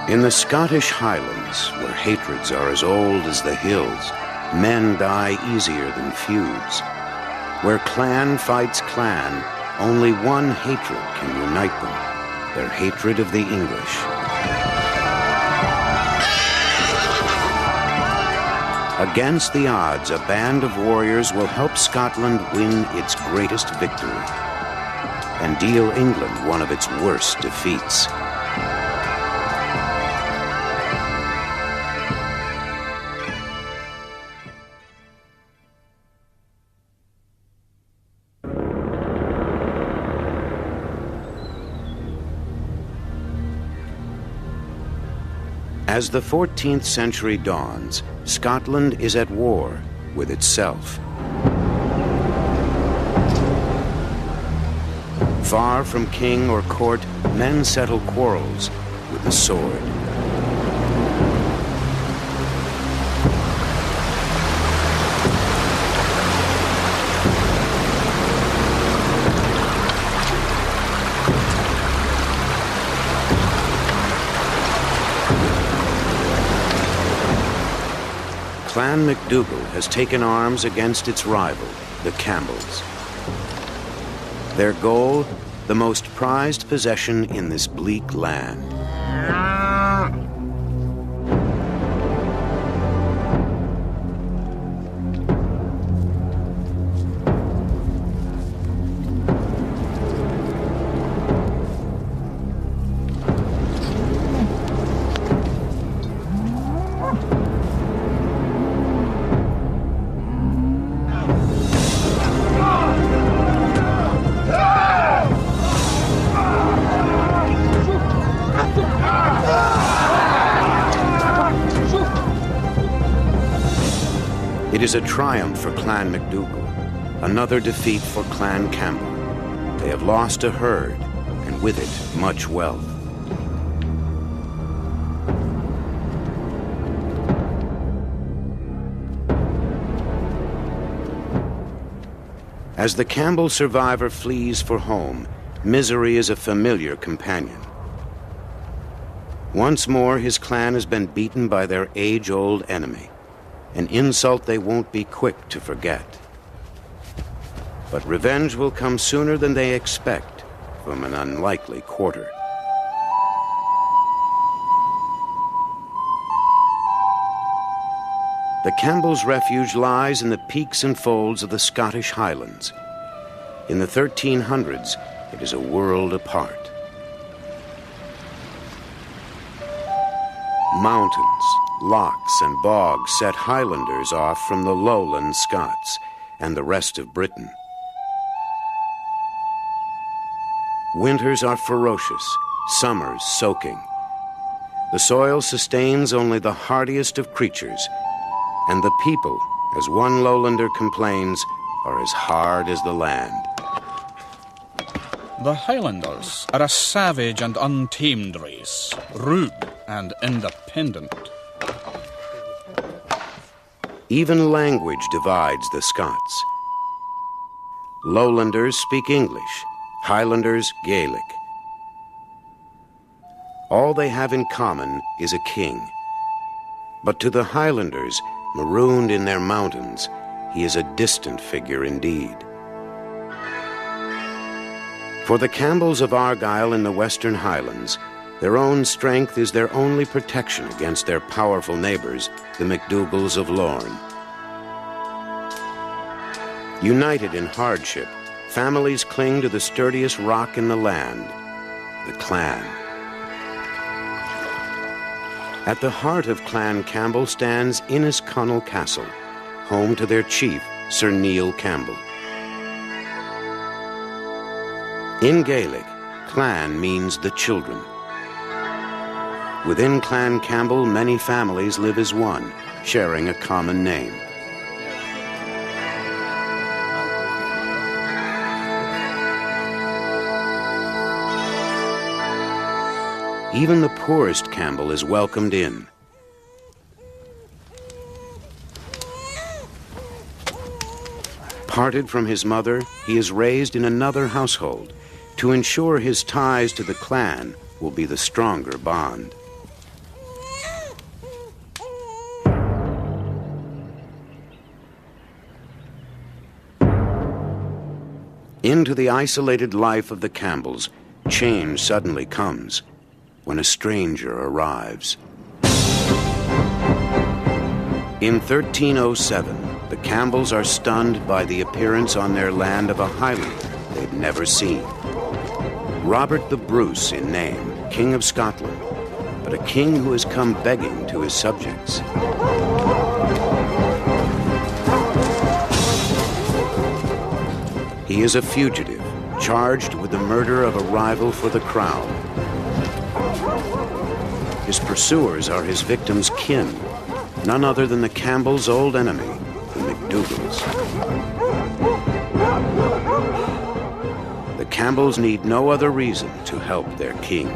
In the Scottish Highlands, where hatreds are as old as the hills, men die easier than feuds. Where clan fights clan, only one hatred can unite them, their hatred of the English. Against the odds, a band of warriors will help Scotland win its greatest victory and deal England one of its worst defeats. As the 14th century dawns, Scotland is at war with itself. Far from king or court, men settle quarrels with the sword. Clan MacDougall has taken arms against its rival, the Campbells. Their goal, the most prized possession in this bleak land. It is a triumph for Clan MacDougall, another defeat for Clan Campbell. They have lost a herd, and with it, much wealth. As the Campbell survivor flees for home, misery is a familiar companion. Once more, his clan has been beaten by their age-old enemy. An insult they won't be quick to forget. But revenge will come sooner than they expect from an unlikely quarter. The Campbells' refuge lies in the peaks and folds of the Scottish Highlands. In the 1300s, it is a world apart. Mountains, lochs and bogs set Highlanders off from the lowland Scots and the rest of Britain. Winters are ferocious, summers soaking. The soil sustains only the hardiest of creatures, and the people, as one lowlander complains, are as hard as the land. The Highlanders are a savage and untamed race, rude and independent. Even language divides the Scots. Lowlanders speak English, Highlanders Gaelic. All they have in common is a king. But to the Highlanders, marooned in their mountains, he is a distant figure indeed. For the Campbells of Argyll in the Western Highlands, their own strength is their only protection against their powerful neighbors, the MacDougalls of Lorne. United in hardship, families cling to the sturdiest rock in the land, the clan. At the heart of Clan Campbell stands Innisconnell Castle, home to their chief, Sir Neil Campbell. In Gaelic, clan means the children. Within Clan Campbell, many families live as one, sharing a common name. Even the poorest Campbell is welcomed in. Parted from his mother, he is raised in another household to ensure his ties to the clan will be the stronger bond. Into the isolated life of the Campbells, change suddenly comes when a stranger arrives. In 1307, the Campbells are stunned by the appearance on their land of a Highlander they'd never seen. Robert the Bruce in name, King of Scotland, but a king who has come begging to his subjects. He is a fugitive, charged with the murder of a rival for the crown. His pursuers are his victim's kin, none other than the Campbells' old enemy, the MacDougals. The Campbells need no other reason to help their king.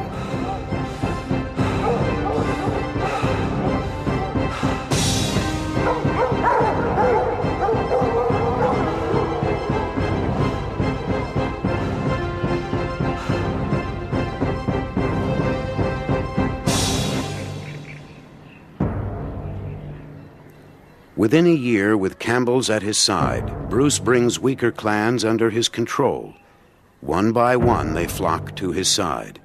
Within a year, with Campbells at his side, Bruce brings weaker clans under his control. One by one, they flock to his side.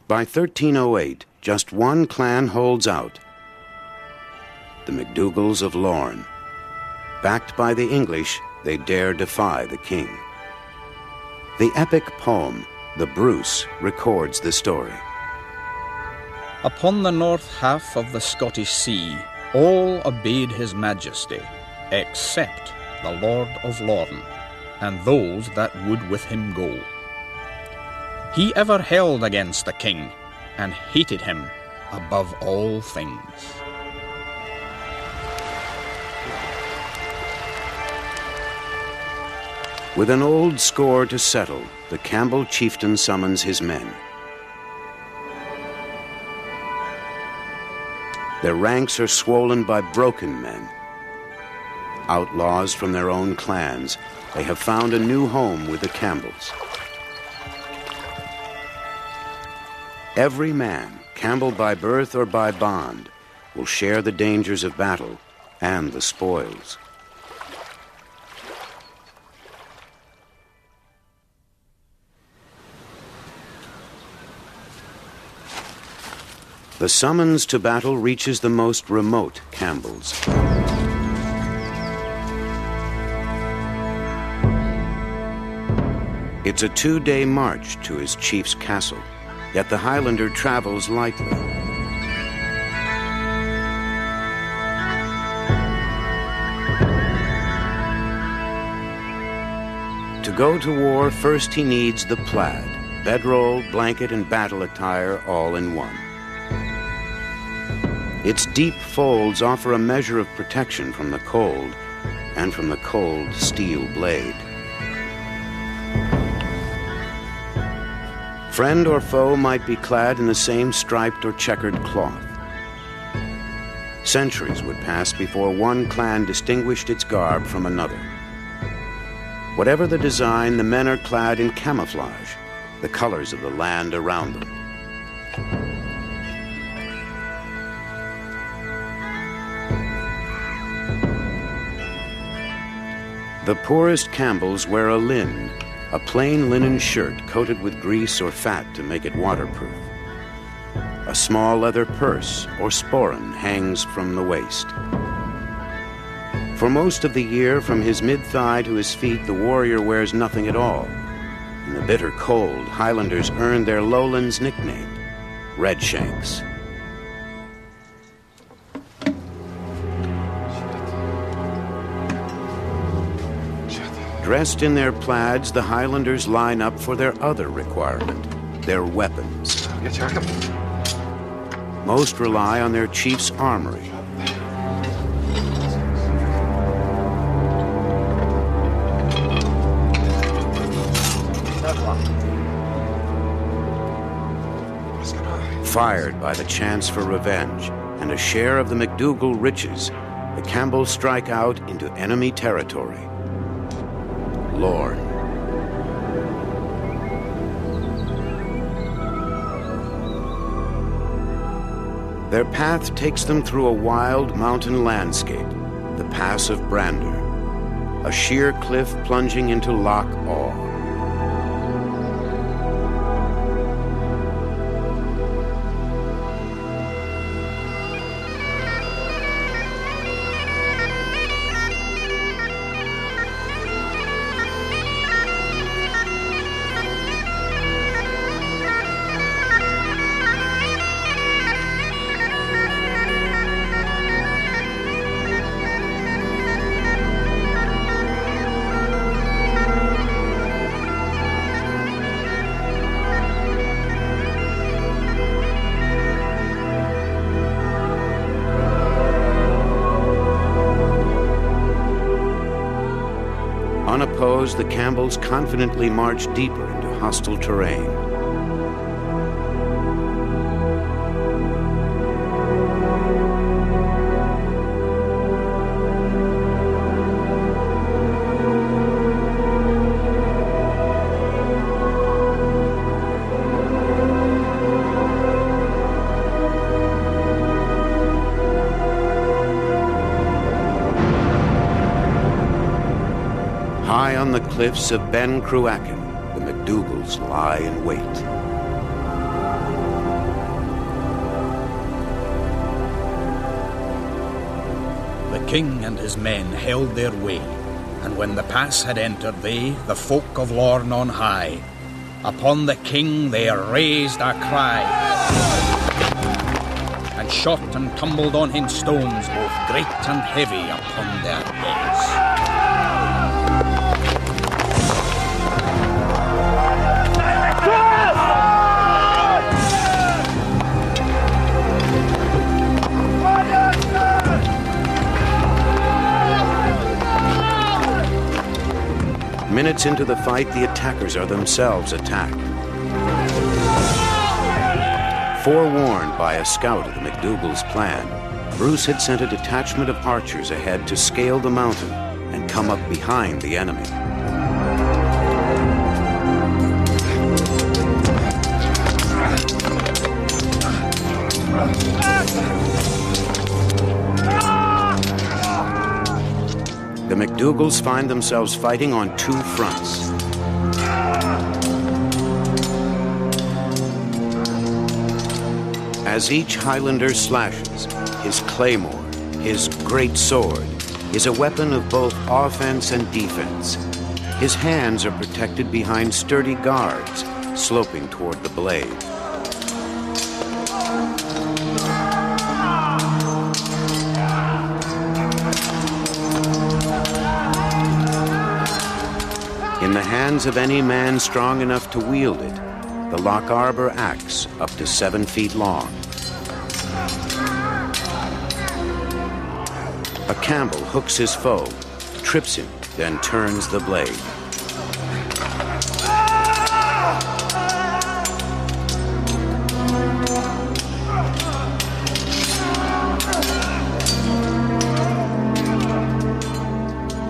By 1308, just one clan holds out, the MacDougals of Lorne. Backed by the English, they dare defy the king. The epic poem, The Bruce, records the story. Upon the north half of the Scottish Sea, all obeyed his majesty, except the Lord of Lorne, and those that would with him go. He ever held against the king, and hated him above all things. With an old score to settle, the Campbell chieftain summons his men. Their ranks are swollen by broken men. Outlaws from their own clans, they have found a new home with the Campbells. Every man, Campbell by birth or by bond, will share the dangers of battle and the spoils. The summons to battle reaches the most remote Campbells. It's a 2-day march to his chief's castle, yet the Highlander travels lightly. To go to war, first he needs the plaid, bedroll, blanket, and battle attire all in one. Its deep folds offer a measure of protection from the cold and from the cold steel blade. Friend or foe might be clad in the same striped or checkered cloth. Centuries would pass before one clan distinguished its garb from another. Whatever the design, the men are clad in camouflage, the colors of the land around them. The poorest Campbells wear a lin, a plain linen shirt coated with grease or fat to make it waterproof. A small leather purse or sporran hangs from the waist. For most of the year, from his mid-thigh to his feet, the warrior wears nothing at all. In the bitter cold, Highlanders earned their lowlands nickname, Redshanks. Dressed in their plaids, the Highlanders line up for their other requirement, their weapons. Most rely on their chief's armory. Fired by the chance for revenge and a share of the MacDougall riches, the Campbells strike out into enemy territory. Lorne. Their path takes them through a wild mountain landscape, the Pass of Brander. a sheer cliff plunging into Loch Awe. Unopposed, the Campbells confidently marched deeper into hostile terrain. High on the cliffs of Ben Cruachan, the MacDougalls lie in wait. The king and his men held their way, and when the pass had entered they, the folk of Lorn on high, upon the king they raised a cry, and shot and tumbled on him stones, both great and heavy, upon their heads. Minutes into the fight, the attackers are themselves attacked. Forewarned by a scout of the MacDougalls' plan, Bruce had sent a detachment of archers ahead to scale the mountain and come up behind the enemy. The MacDougalls find themselves fighting on two fronts. As each Highlander slashes, his claymore, his great sword, is a weapon of both offense and defense. His hands are protected behind sturdy guards, sloping toward the blade. In the hands of any man strong enough to wield it, the Loch Arbor axe, up to 7 feet long. A Campbell hooks his foe, trips him, then turns the blade.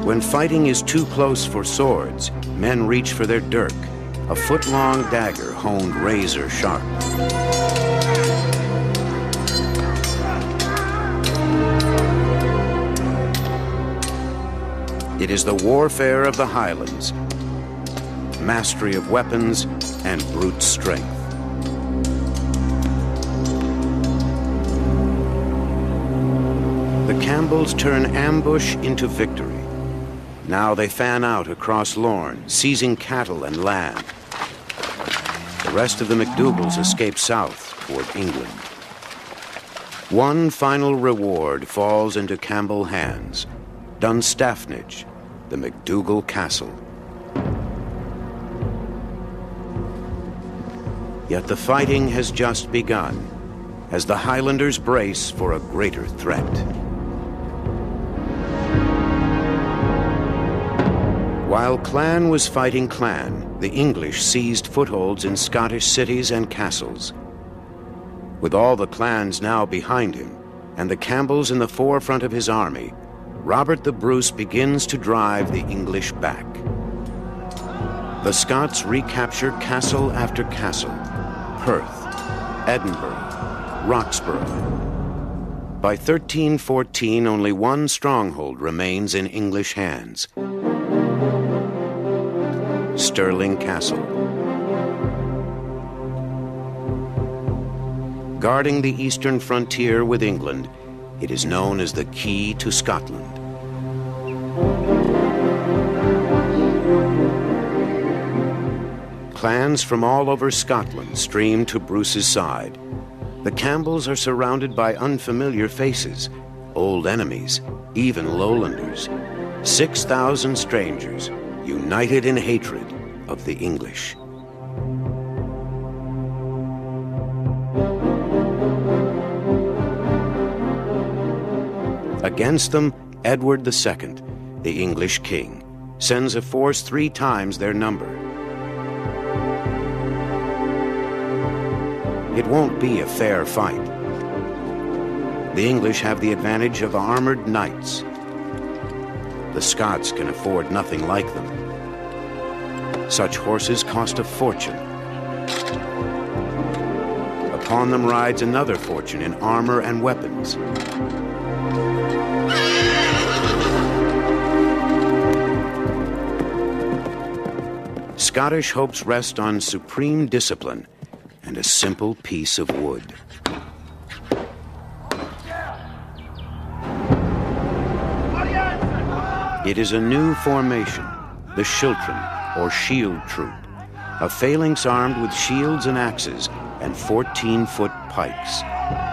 When fighting is too close for swords, men reach for their dirk, a foot-long dagger honed razor sharp. It is the warfare of the Highlands, mastery of weapons and brute strength. The Campbells turn ambush into victory. Now they fan out across Lorn, seizing cattle and land. The rest of the MacDougalls escape south toward England. One final reward falls into Campbell hands: Dunstaffnage, the MacDougall castle. Yet the fighting has just begun, as the Highlanders brace for a greater threat. While clan was fighting clan, the English seized footholds in Scottish cities and castles. With all the clans now behind him, and the Campbells in the forefront of his army, Robert the Bruce begins to drive the English back. The Scots recapture castle after castle: Perth, Edinburgh, Roxburgh. By 1314, only one stronghold remains in English hands: Stirling Castle. Guarding the eastern frontier with England, it is known as the Key to Scotland. Clans from all over Scotland stream to Bruce's side. The Campbells are surrounded by unfamiliar faces, old enemies, even lowlanders. 6,000 strangers united in hatred of the English. Against them, Edward II, the English king, sends a force 3 times their number. It won't be a fair fight. The English have the advantage of armored knights. The Scots can afford nothing like them. Such horses cost a fortune. Upon them rides another fortune in armor and weapons. Scottish hopes rest on supreme discipline and a simple piece of wood. It is a new formation, the Schiltron, or shield troop, a phalanx armed with shields and axes and 14-foot pikes.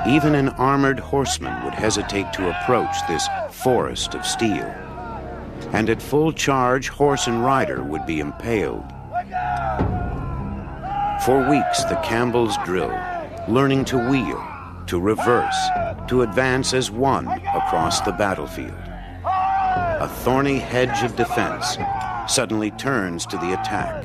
Even an armored horseman would hesitate to approach this forest of steel. And at full charge, horse and rider would be impaled. For weeks, the Campbells drill, learning to wheel, to reverse, to advance as one across the battlefield. A thorny hedge of defense suddenly turns to the attack.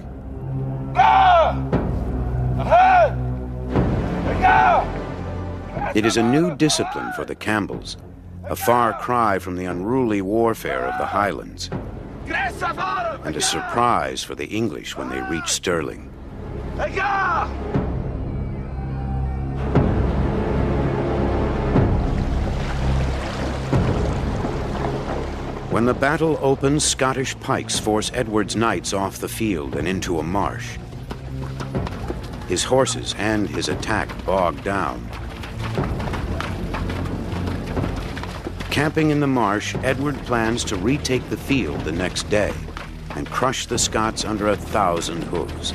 It is a new discipline for the Campbells, a far cry from the unruly warfare of the Highlands, and a surprise for the English when they reach Stirling. When the battle opens, Scottish pikes force Edward's knights off the field and into a marsh. His horses and his attack bogged down. Camping in the marsh, Edward plans to retake the field the next day and crush the Scots under 1,000 hooves.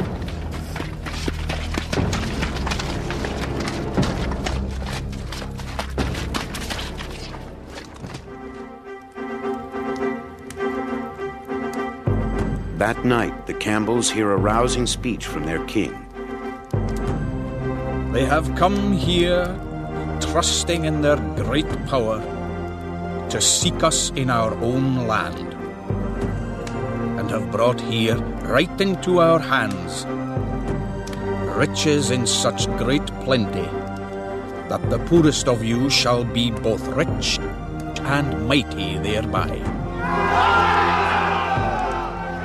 That night, the Campbells hear a rousing speech from their king. They have come here, trusting in their great power, to seek us in our own land, and have brought here, right into our hands, riches in such great plenty, that the poorest of you shall be both rich and mighty thereby.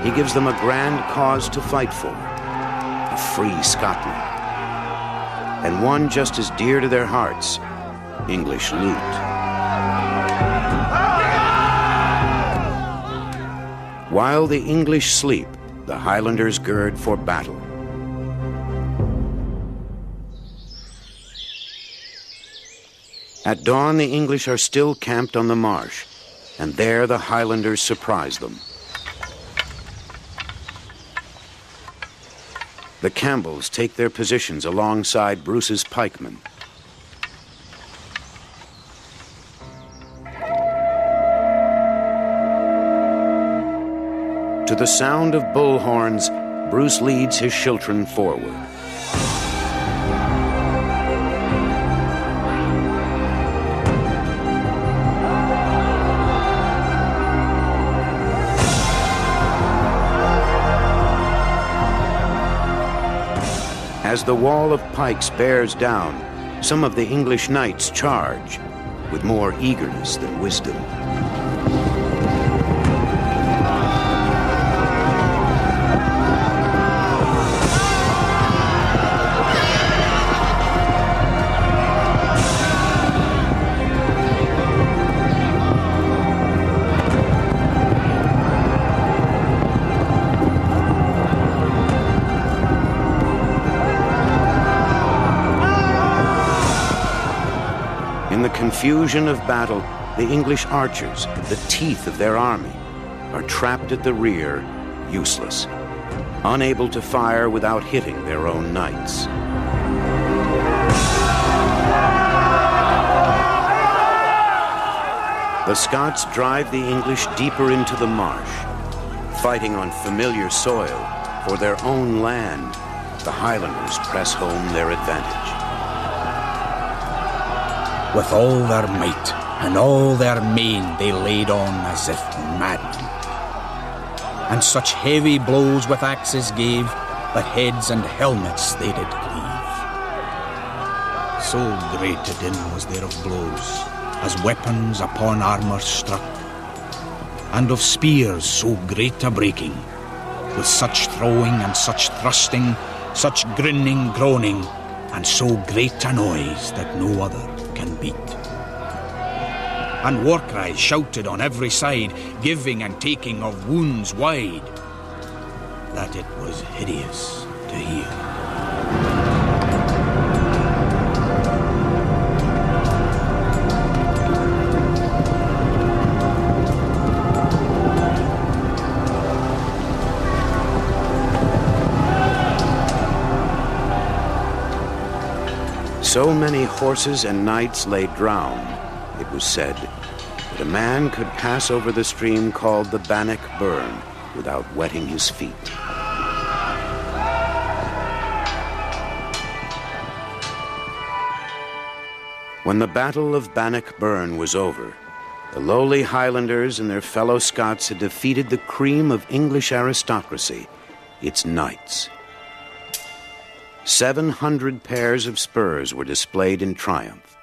He gives them a grand cause to fight for, a free Scotland, and one just as dear to their hearts, English loot. While the English sleep, the Highlanders gird for battle. At dawn, the English are still camped on the marsh, and there the Highlanders surprise them. The Campbells take their positions alongside Bruce's pikemen. To the sound of bullhorns, Bruce leads his Schiltron forward. As the wall of pikes bears down, some of the English knights charge with more eagerness than wisdom. confusion of battle, the English archers, the teeth of their army, are trapped at the rear, useless, unable to fire without hitting their own knights. The Scots drive the English deeper into the marsh. Fighting on familiar soil for their own land, the Highlanders press home their advantage. With all their might and all their main they laid on as if madmen. And such heavy blows with axes gave, that heads and helmets they did cleave. So great a din was there of blows, as weapons upon armour struck, and of spears so great a breaking, with such throwing and such thrusting, such grinning, groaning, and so great a noise that no other can beat. And war cries shouted on every side, giving and taking of wounds wide, that it was hideous to hear. So many horses and knights lay drowned, it was said, that a man could pass over the stream called the Bannock Burn without wetting his feet. When the Battle of Bannock Burn was over, the lowly Highlanders and their fellow Scots had defeated the cream of English aristocracy, its knights. 700 pairs of spurs were displayed in triumph.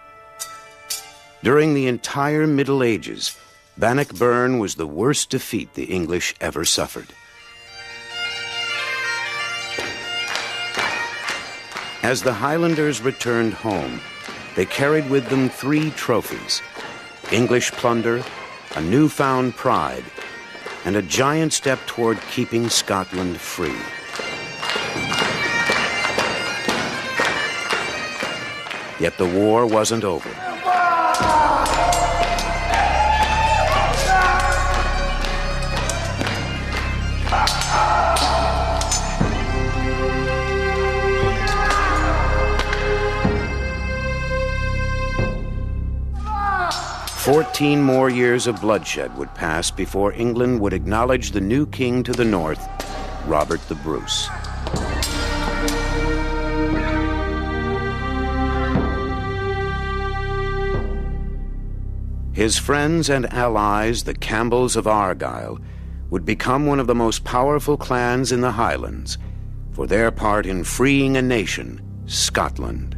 During the entire Middle Ages, Bannock Burn was the worst defeat the English ever suffered. As the Highlanders returned home, they carried with them 3 trophies: English plunder, a newfound pride, and a giant step toward keeping Scotland free. Yet the war wasn't over. Fourteen more years of bloodshed would pass before England would acknowledge the new king to the north, Robert the Bruce. His friends and allies, the Campbells of Argyll, would become one of the most powerful clans in the Highlands for their part in freeing a nation, Scotland.